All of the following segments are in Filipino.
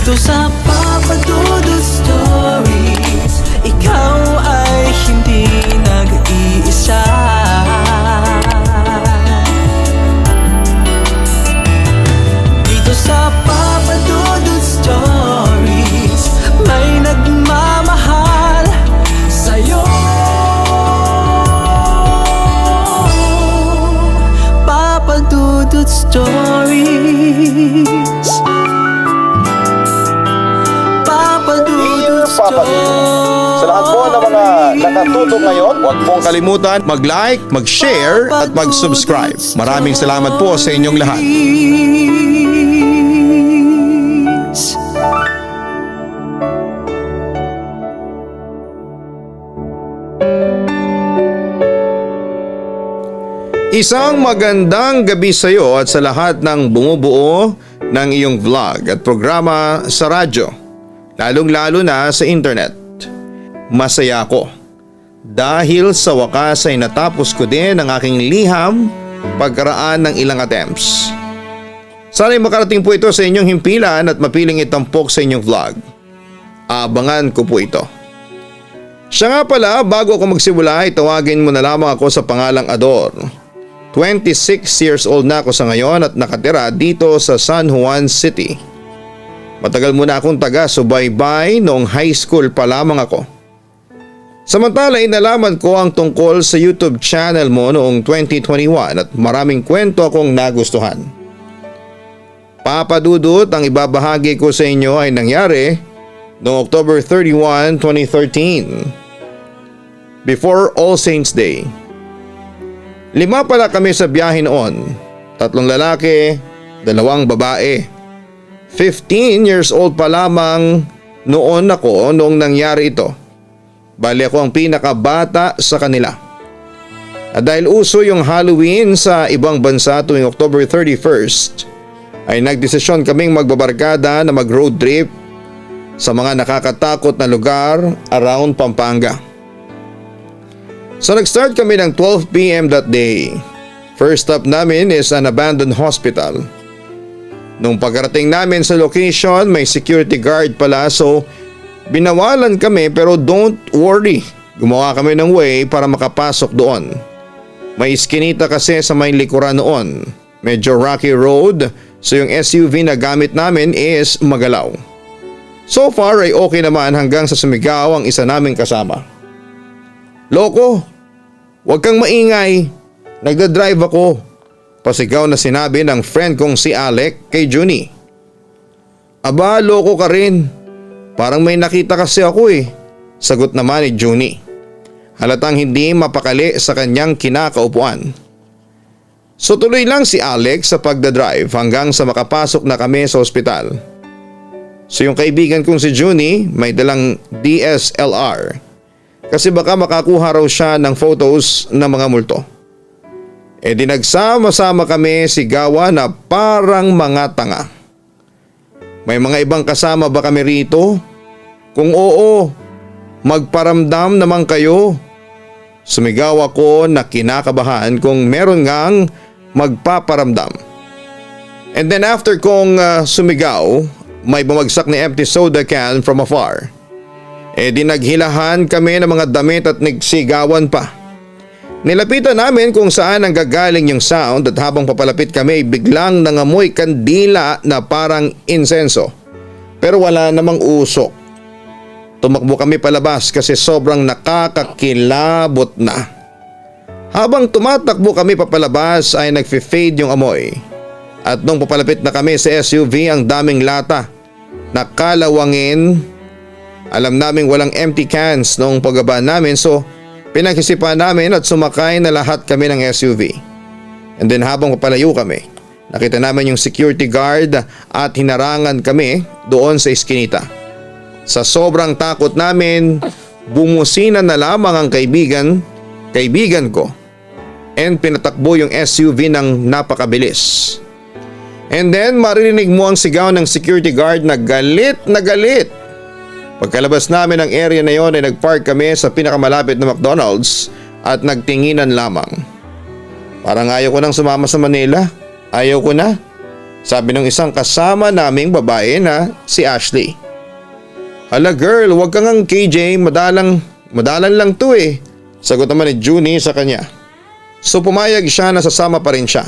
Dito sa Papa Dudut Stories, ikaw ay hindi nag-iisa. Dito sa Papa Dudut Stories, may nagmamahal sa'yo. Papa Dudut Stories, Papa Dudut Stories. Sa lahat po ng mga nakatutok ngayon, huwag pong kalimutan mag-like, mag-share at mag-subscribe. Maraming salamat po sa inyong lahat. Isang magandang gabi sa iyo at sa lahat ng bumubuo ng iyong vlog at programa sa radyo, lalong-lalo na sa internet. Masaya ako dahil sa wakas ay natapos ko din ang aking liham pagkaraan ng ilang attempts. Sana'y makarating po ito sa inyong himpilan at mapiling itampok sa inyong vlog. Abangan ko po ito. Siya nga pala, bago ako magsimula, itawagin mo na lamang ako sa pangalang Ador. 26 years old na ako sa ngayon at nakatira dito sa San Juan City. Matagal muna akong taga-subaybay noong high school pa lamang ako. Samantala inalaman ko ang tungkol sa YouTube channel mo noong 2021 at maraming kwento akong nagustuhan. Papa Dudut, ang ibabahagi ko sa inyo ay nangyari noong October 31, 2013. Before All Saints Day. 5 pala kami sa biyahe noon, 3 lalaki, 2 babae. 15 years old pa lamang noon ako noong nangyari ito. Bali ako ang pinakabata sa kanila. At dahil uso yung Halloween sa ibang bansa tuwing October 31st, ay nagdesisyon kaming magbabarkada na mag-road trip sa mga nakakatakot na lugar around Pampanga. So nag-start kami ng 12 PM that day. First stop namin is an abandoned hospital. Nung pagkarating namin sa location, may security guard pala, so binawalan kami, pero don't worry. Gumawa kami ng way para makapasok doon. May iskinita kasi sa may likuran noon. Medyo rocky road, so yung SUV na gamit namin is magalaw. So far ay okay naman hanggang sa sumigaw ang isa naming kasama. "Loko! Huwag kang maingay, nagdadrive ako," pasigaw na sinabi ng friend kong si Alec kay Junie. "Aba, loko ka rin. Parang may nakita kasi ako eh," sagot naman ni Junie. Halatang hindi mapakali sa kanyang kinakaupuan. So tuloy lang si Alec sa pagdadrive hanggang sa makapasok na kami sa ospital. So yung kaibigan kong si Junie may dalang DSLR. Kasi baka makakuha raw siya ng photos ng mga multo. E di nagsama-sama kami sigawan na parang mga tanga. "May mga ibang kasama ba kami rito? Kung oo, magparamdam naman kayo." Sumigaw ako na kinakabahan kung meron ngang magpaparamdam. And then after kong sumigaw, may bumagsak na empty soda can from afar. E di naghilahan kami ng mga damit at nagsigawan pa. Nilapitan namin kung saan ang gagaling yung sound at habang papalapit kami biglang nangamoy kandila na parang insenso. Pero wala namang usok. Tumakbo kami palabas kasi sobrang nakakakilabot na. Habang tumatakbo kami papalabas ay nagfi-fade yung amoy. At nung papalapit na kami sa SUV, ang daming lata. Nakalawangin. Alam naming walang empty cans noong pagbaba namin, so pinag-isipan namin at sumakay na lahat kami ng SUV. And then habang papalayo kami, nakita namin yung security guard at hinarangan kami doon sa iskinita. Sa sobrang takot namin, bumusina na lamang ang kaibigan ko and pinatakbo yung SUV ng napakabilis. And then maririnig mo ang sigaw ng security guard na galit na galit. Pagkalabas namin ng area na yon ay nagpark kami sa pinakamalapit na McDonald's at nagtinginan lamang. Parang ayaw ko nang sumama sa Manila. Ayaw ko na. Sabi ng isang kasama naming babae na si Ashley. Hala girl, wag kang ang KJ, madalan lang to eh. Sagot naman ni Junie sa kanya. So pumayag siya na sasama pa rin siya.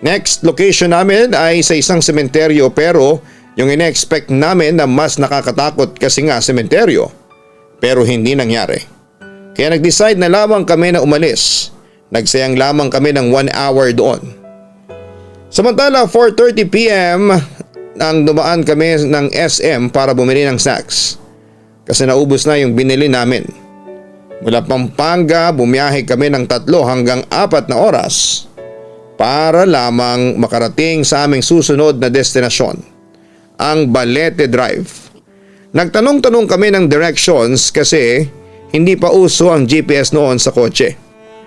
Next location namin ay sa isang sementeryo pero yung ine-expect namin na mas nakakatakot kasi nga sementeryo. Pero hindi nangyari. Kaya nag-decide na lamang kami na umalis. Nagsayang lamang kami ng 1 hour doon. Samantala 4:30 PM nang dumaan kami ng SM para bumili ng snacks. Kasi naubos na yung binili namin. Mula Pampanga bumiyahe kami ng 3 hanggang 4 na oras para lamang makarating sa aming susunod na destinasyon, ang Balete Drive. Nagtanong-tanong kami ng directions kasi hindi pa uso ang GPS noon sa kotse.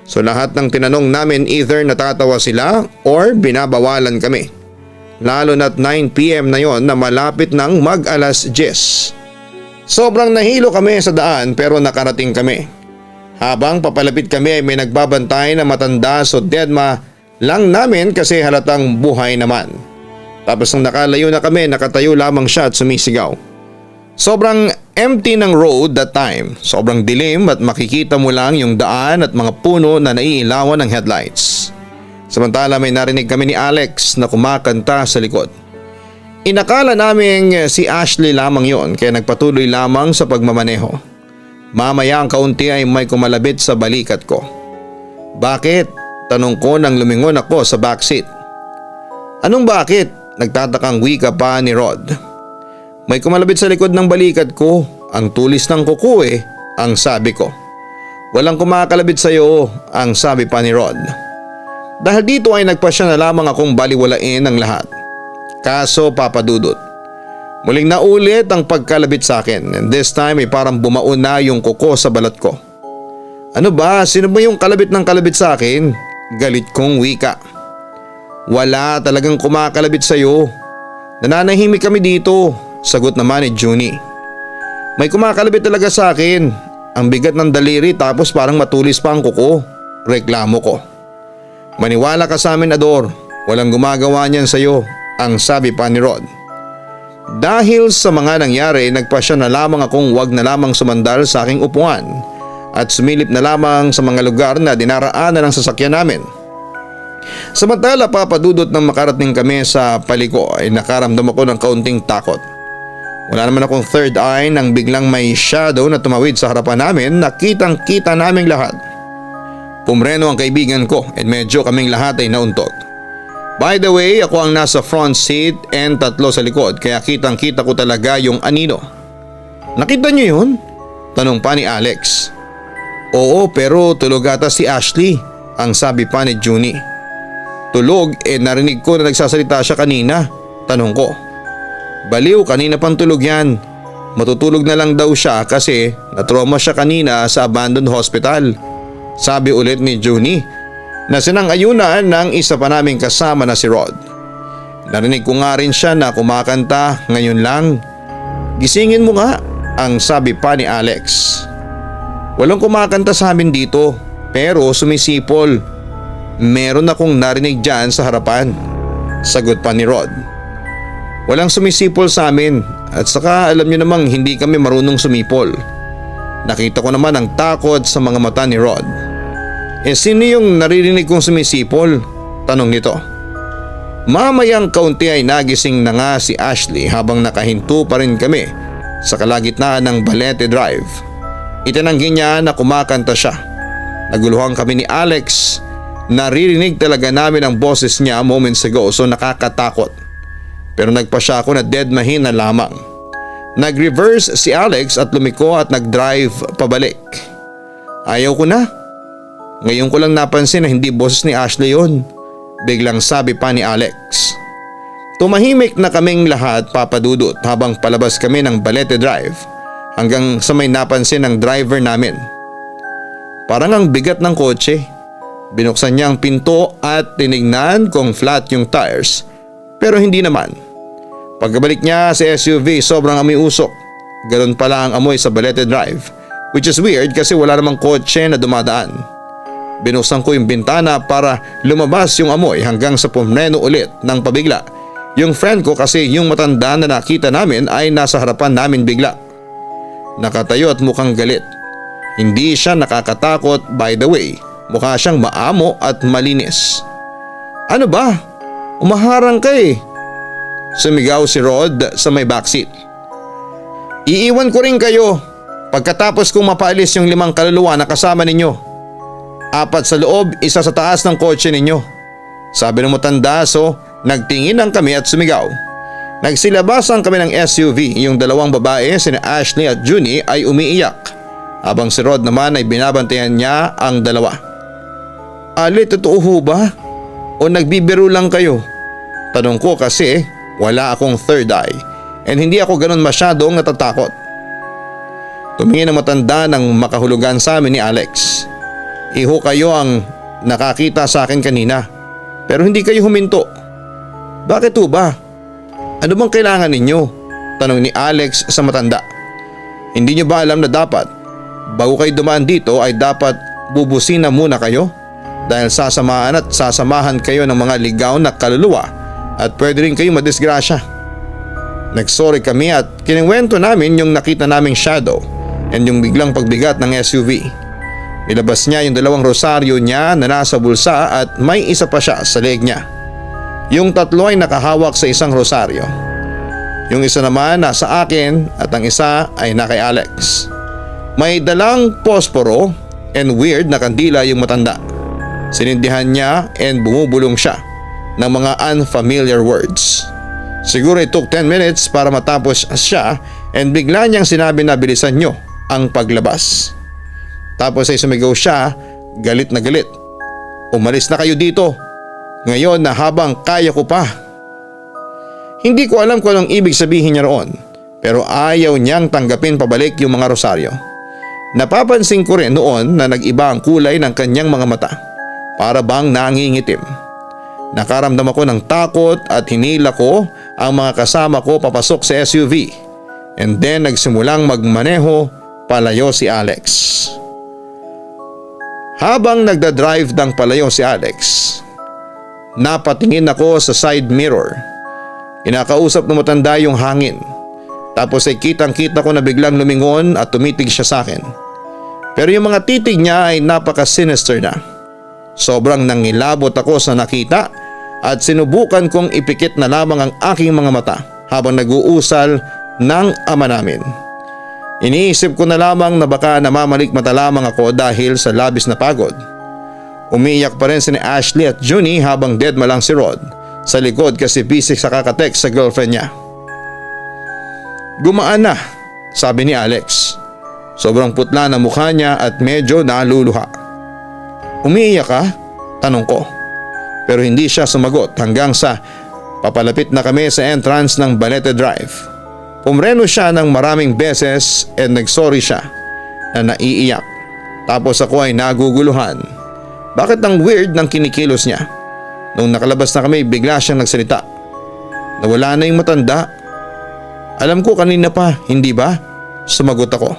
So lahat ng tinanong namin either natatawa sila or binabawalan kami. Lalo na't 9 PM na yon na malapit ng mag-alas 10. Sobrang nahilo kami sa daan pero nakarating kami. Habang papalapit kami ay may nagbabantay na matanda so deadma lang namin kasi halatang buhay naman. Tapos nung nakalayo na kami, nakatayo lamang siya at sumisigaw. Sobrang empty ng road that time. Sobrang dilim at makikita mo lang yung daan at mga puno na naiilawan ng headlights. Samantala may narinig kami ni Alex na kumakanta sa likod. Inakala naming si Ashley lamang yon kaya nagpatuloy lamang sa pagmamaneho. Mamaya ang kaunti ay may kumalabit sa balikat ko. Bakit? Tanong ko nang lumingon ako sa backseat. Anong bakit? Nagtatakang wika pa ni Rod. May kumalabit sa likod ng balikat ko. Ang tulis ng kuko eh, ang sabi ko. Walang kumakalabit sa iyo, ang sabi pa ni Rod. Dahil dito ay nagpasya na lamang akong baliwalain ang lahat. Kaso papadudot. Muling naulit ang pagkalabit sa akin and this time ay parang bumaon na yung kuko sa balat ko. Ano ba? Sino ba yung kalabit ng kalabit sa akin? Galit kong wika. Wala talagang kumakalabit sa iyo. Nananahimik kami dito, sagot naman ni Junie. May kumakalabit talaga sa akin. Ang bigat ng daliri tapos parang matulis pa ang kuko. Reklamo ko. Maniwala ka sa amin, Ador. Walang gumagawa niyan sa iyo, ang sabi pa ni Rod. Dahil sa mga nangyari, nagpasya na lamang akong wag na lamang sumandal sa aking upuan at sumilip na lamang sa mga lugar na dinaraanan ng sasakyan namin. Samantala papadudot nang makarating kami sa paliko ay nakaramdam ako ng kaunting takot. Wala naman akong third eye nang biglang may shadow na tumawid sa harapan namin na kitang-kita naming lahat. Pumreno ang kaibigan ko at medyo kaming lahat ay nauntog. By the way, ako ang nasa front seat and 3 sa likod kaya kitang-kita ko talaga yung anino. Nakita niyo yun? Tanong pa ni Alex. Oo, pero tulog ata si Ashley, ang sabi pa ni Junie. Tulog narinig ko na nagsasalita siya kanina. Tanong ko. Baliw, kanina pang tulog yan. Matutulog na lang daw siya kasi natrauma siya kanina sa abandoned hospital. Sabi ulit ni Junie na sinang-ayunan ng isa pa naming kasama na si Rod. Narinig ko nga rin siya na kumakanta ngayon lang. Gisingin mo nga, ang sabi pa ni Alex. Walang kumakanta sa amin dito pero sumisipol. Meron akong narinig dyan sa harapan, sagot pa ni Rod. Walang sumisipol sa amin at saka alam niyo namang hindi kami marunong sumipol. Nakita ko naman ang takot sa mga mata ni Rod. Sino yung naririnig kong sumisipol? Tanong nito. Mamayang kaunti ay nagising na nga si Ashley habang nakahinto pa rin kami sa kalagitnaan ng Balete Drive. Itinanggi niya na kumakanta siya. Naguluhan kami ni Alex. Naririnig talaga namin ang boses niya moments ago so nakakatakot. Pero nagpa siya ako na dead mahina lamang. Nag-reverse si Alex at lumiko at nag-drive pabalik. Ayaw ko na. Ngayon ko lang napansin na hindi boses ni Ashley yun. Biglang sabi pa ni Alex. Tumahimik na kaming lahat papadudot habang palabas kami ng Balete Drive hanggang sa may napansin ng driver namin. Parang ang bigat ng kotse. Binuksan niya ang pinto at tinignan kung flat yung tires pero hindi naman. Pagkabalik niya sa SUV sobrang amoy usok. Ganun pala ang amoy sa Balete Drive which is weird kasi wala namang kotse na dumadaan. Binuksan ko yung bintana para lumabas yung amoy hanggang sa pumreno ulit ng pabigla Yung friend ko kasi yung matanda na nakita namin ay nasa harapan namin bigla. Nakatayo at mukhang galit. Hindi siya nakakatakot, by the way. Mukha siyang maamo at malinis. Ano ba? Umaharang ka eh. Sumigaw si Rod sa may backseat. Iiwan ko rin kayo pagkatapos kong mapaalis yung 5 kaluluwa na kasama ninyo. 4 sa loob, 1 sa taas ng kotse ninyo. Sabi ng matanda, so nagtinginan kami at sumigaw. Nagsilabasan kami ng SUV. Yung 2 babae, sina Ashley at Junie, ay umiiyak. Habang si Rod naman ay binabantayan niya ang 2. Ali, totoo ho ba? O nagbibiro lang kayo? Tanong ko kasi wala akong third eye and hindi ako ganun masyadong natatakot. Tumingin ang matanda ng makahulugan sa amin ni Alex. Iho kayo ang nakakita sa akin kanina pero hindi kayo huminto. Bakit ho ba? Ano bang kailangan ninyo? Tanong ni Alex sa matanda. Hindi niyo ba alam na dapat bago kayo dumaan dito ay dapat bubusina muna kayo? Dahil sasamaan at sasamahan kayo ng mga ligaw na kaluluwa at pwede rin kayo madisgrasya. Nagsorry kami at kinwento namin yung nakita naming shadow and yung biglang pagbigat ng SUV. Nilabas niya yung 2 rosaryo niya na nasa bulsa at may isa pa siya sa leeg niya. Yung 3 ay nakahawak sa 1 rosaryo. Yung isa naman nasa akin at ang isa ay na kay Alex. May dalang posporo and weird na kandila yung matanda. Sinindihan niya and bumubulong siya ng mga unfamiliar words. Siguro it took 10 minutes para matapos siya and bigla niyang sinabi na bilisan niyo ang paglabas. Tapos ay sumigaw siya, galit na galit. Umalis na kayo dito. Ngayon na habang kaya ko pa. Hindi ko alam kung anong ibig sabihin niya roon, pero ayaw niyang tanggapin pabalik yung mga rosaryo. Napapansin ko rin noon na nag-iba ang kulay ng kanyang mga mata. Para bang nangingitim. Nakaramdam ako ng takot at hinila ko ang mga kasama ko papasok sa SUV. And then nagsimulang magmaneho palayo si Alex. Habang nagdadrive ng palayo si Alex, napatingin ako sa side mirror. Kinakausap ng matanda yung hangin. Tapos ay kitang-kita ko na biglang lumingon at tumitig siya sa akin. Pero yung mga titig niya ay napaka-sinister na. Sobrang nangilabot ako sa nakita at sinubukan kong ipikit na lamang ang aking mga mata habang nag-uusal ng ama namin. Iniisip ko na lamang na baka namamalikmata lamang ako dahil sa labis na pagod. Umiiyak pa rin si Ashley at Junie habang dead malang si Rod sa likod kasi busy sa kakatext sa girlfriend niya. Gumaan na, sabi ni Alex. Sobrang putla na mukha niya at medyo naluluha. Umiiyak ka? Tanong ko. Pero hindi siya sumagot hanggang sa papalapit na kami sa entrance ng Balete Drive. Pumreno siya ng maraming beses and nagsorry siya na naiiyak. Tapos ako ay naguguluhan. Bakit ang weird ng kinikilos niya? Nung nakalabas na kami bigla siyang nagsalita. Nawala na yung matanda. Alam ko kanina pa, hindi ba? Sumagot ako.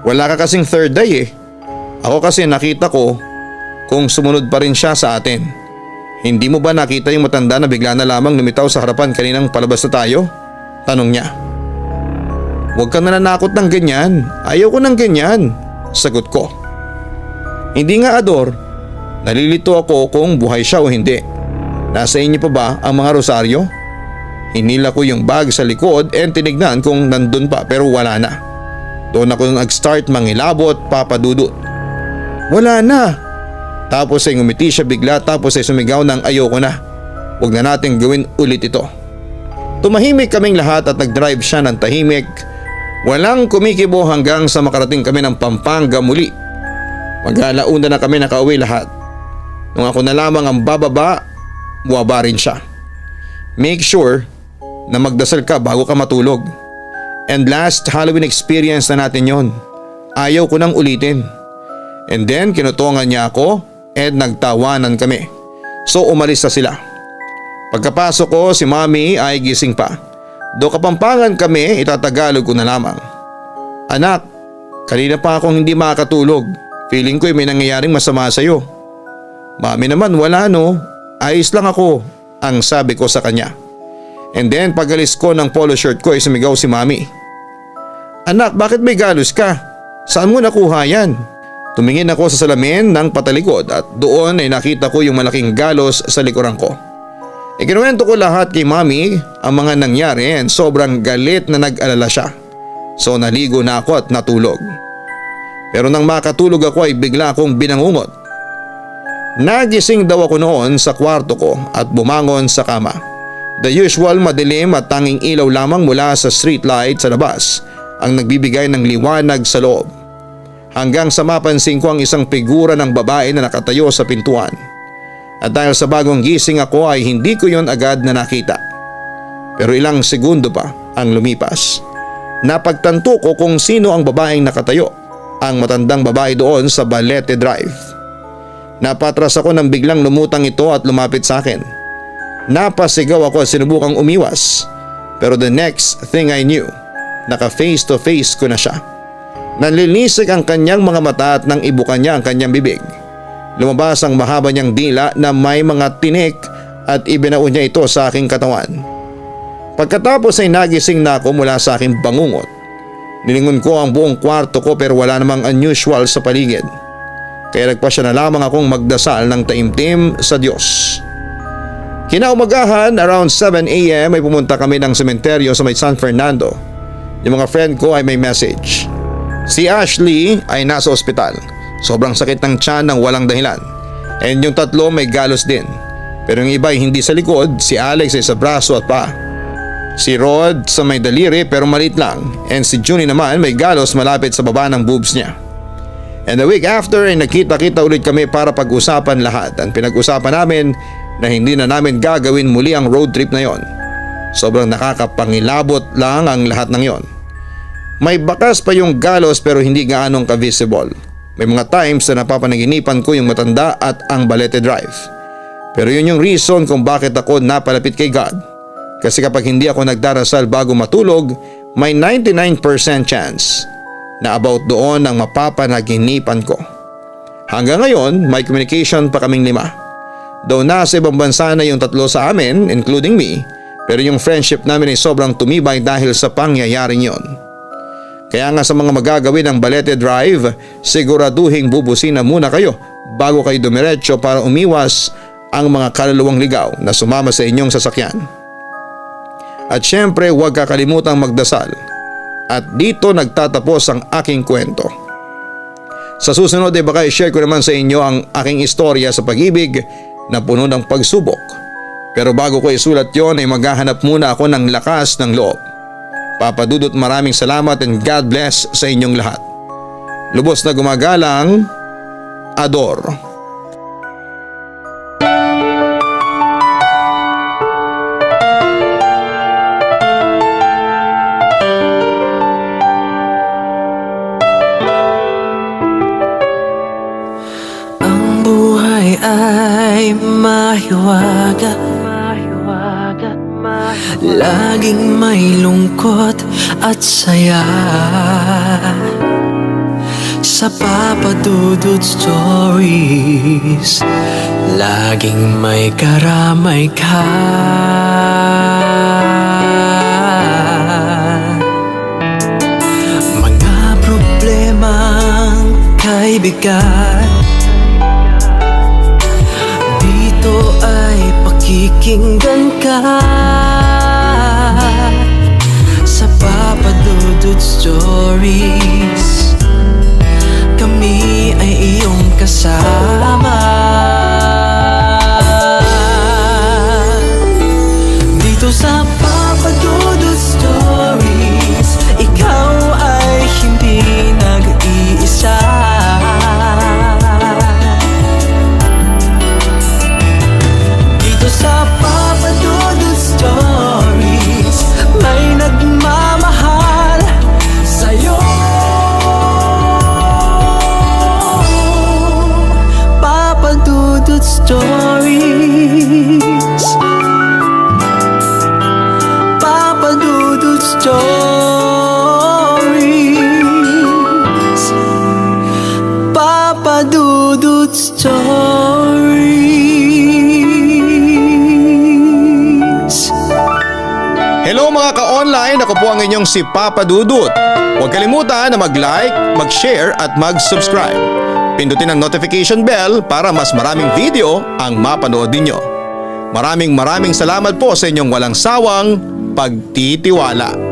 Wala ka kasing third eye eh. Ako kasi nakita ko kung sumunod pa rin siya sa atin. Hindi mo ba nakita yung matanda na bigla na lamang lumitaw sa harapan kaninang palabas na tayo? Tanong niya. Huwag kang nananakot ng ganyan. Ayaw ko ng ganyan. Sagot ko. Hindi nga Ador. Nalilito ako kung buhay siya o hindi. Nasa inyo pa ba ang mga rosaryo? Hinila ko yung bag sa likod and tinignan kung nandun pa pero wala na. Doon ako nag-start mangilabot, papadudot. Wala na. Tapos ay ngumiti siya bigla tapos ay sumigaw ng ayoko na. Huwag na natin gawin ulit ito. Tumahimik kaming lahat at nag-drive siya ng tahimik. Walang kumikibo hanggang sa makarating kami ng Pampanga muli. Mag-alauna na kami nakauwi lahat. Nung ako na lamang ang bababa, buwaba rin siya. Make sure na magdasal ka bago ka matulog. And last Halloween experience na natin yon. Ayaw ko nang ulitin. And then kinutungan niya ako and nagtawanan kami. So umalis na sila. Pagkapasok ko si Mami ay gising pa. Do Kapampangan kami, itatagalog ko na lamang. Anak, kanina pa akong hindi makatulog. Feeling ko may nangyayaring masama sa'yo. Mami naman wala no, ayos lang ako, ang sabi ko sa kanya. And then pagalis ko ng polo shirt ko ay sumigaw si mami. Anak, bakit may galos ka? Saan mo nakuha yan? Tumingin ako sa salamin ng patalikod at doon ay nakita ko yung malaking galos sa likuran ko. Ikinuwento ko lahat kay mami ang mga nangyari and sobrang galit na nag-alala siya. So naligo na ako at natulog. Pero nang makatulog ako ay bigla akong binangungot. Nagising daw ako noon sa kwarto ko at bumangon sa kama. The usual madilim at tanging ilaw lamang mula sa street light sa labas ang nagbibigay ng liwanag sa loob. Hanggang sa mapansin ko ang isang figura ng babae na nakatayo sa pintuan. At dahil sa bagong gising ako ay hindi ko yon agad na nakita. Pero ilang segundo pa ang lumipas. Napagtanto ko kung sino ang babaeng nakatayo. Ang matandang babae doon sa Balete Drive. Napatras ako nang biglang lumutang ito at lumapit sa akin. Napasigaw ako at sinubukang umiwas. Pero the next thing I knew, naka face to face ko na siya. Nanlilisik ang kanyang mga mata at nang ibukan niya ang kanyang bibig. Lumabas ang mahaba niyang dila na may mga tinik at ibinaon niya ito sa aking katawan. Pagkatapos ay nagising na ako mula sa aking bangungot. Nilingon ko ang buong kwarto ko pero wala namang unusual sa paligid. Kaya nagpasya na lamang akong magdasal ng taimtim sa Diyos. Kinaumagahan around 7 a.m. ay pumunta kami ng sementeryo sa may San Fernando. Yung mga friend ko ay may message. Si Ashley ay nasa ospital. Sobrang sakit ng tiyan ng walang dahilan. And yung tatlo may galos din. Pero yung iba ay hindi sa likod, si Alex ay sa braso at paa. Si Rod sa may daliri pero maliit lang. And si Junie naman may galos malapit sa baba ng boobs niya. And the week after ay nakita-kita ulit kami para pag-usapan lahat. Ang pinag-usapan namin na hindi na namin gagawin muli ang road trip na yon. Sobrang nakakapangilabot lang ang lahat ng yon. May bakas pa yung galos pero hindi gaanong ka-visible. May mga times na napapanaginipan ko yung matanda at ang Balete Drive. Pero yun yung reason kung bakit ako napalapit kay God. Kasi kapag hindi ako nagdarasal bago matulog, may 99% chance na about doon ang mapapanaginipan ko. Hanggang ngayon, may communication pa kaming 5. Though nasa ibang bansa na yung tatlo sa amin, including me, pero yung friendship namin ay sobrang tumibay dahil sa pangyayaring yon. Kaya nga sa mga magagawin ng Balete Drive, siguraduhing bubusina muna kayo bago kayo dumiretso para umiwas ang mga kaluluwang ligaw na sumama sa inyong sasakyan. At syempre huwag kakalimutang magdasal. At dito nagtatapos ang aking kwento. Sa susunod ay baka i-share ko naman sa inyo ang aking istorya sa pag-ibig na puno ng pagsubok. Pero bago ko isulat yon ay maghahanap muna ako ng lakas ng loob. Papa Dudut, maraming salamat and God bless sa inyong lahat. Lubos na gumagalang, Ador. Ang buhay ay mahiwaga, laging may lungkot at saya. Sa Papa Dudut Stories, laging may karamay ka. Mga problemang kaibigan, dito ay pakikinggan ka. Sa Papa Dudut Stories, kami ay iyong kasama. Dito sa Papa Dudut Stories, ikaw ay hindi nag-iisa. Dito sa Papa Dudut Stories, may nagmamahal sa'yo. Papa Dudut Stories, Papa Dudut Stories, Papa Dudut Stories. po ang inyong si Papa Dudut. Huwag kalimutan na mag-like, mag-share at mag-subscribe. Pindutin ang notification bell para mas maraming video ang mapanood ninyo. Maraming salamat po sa inyong walang sawang pagtitiwala.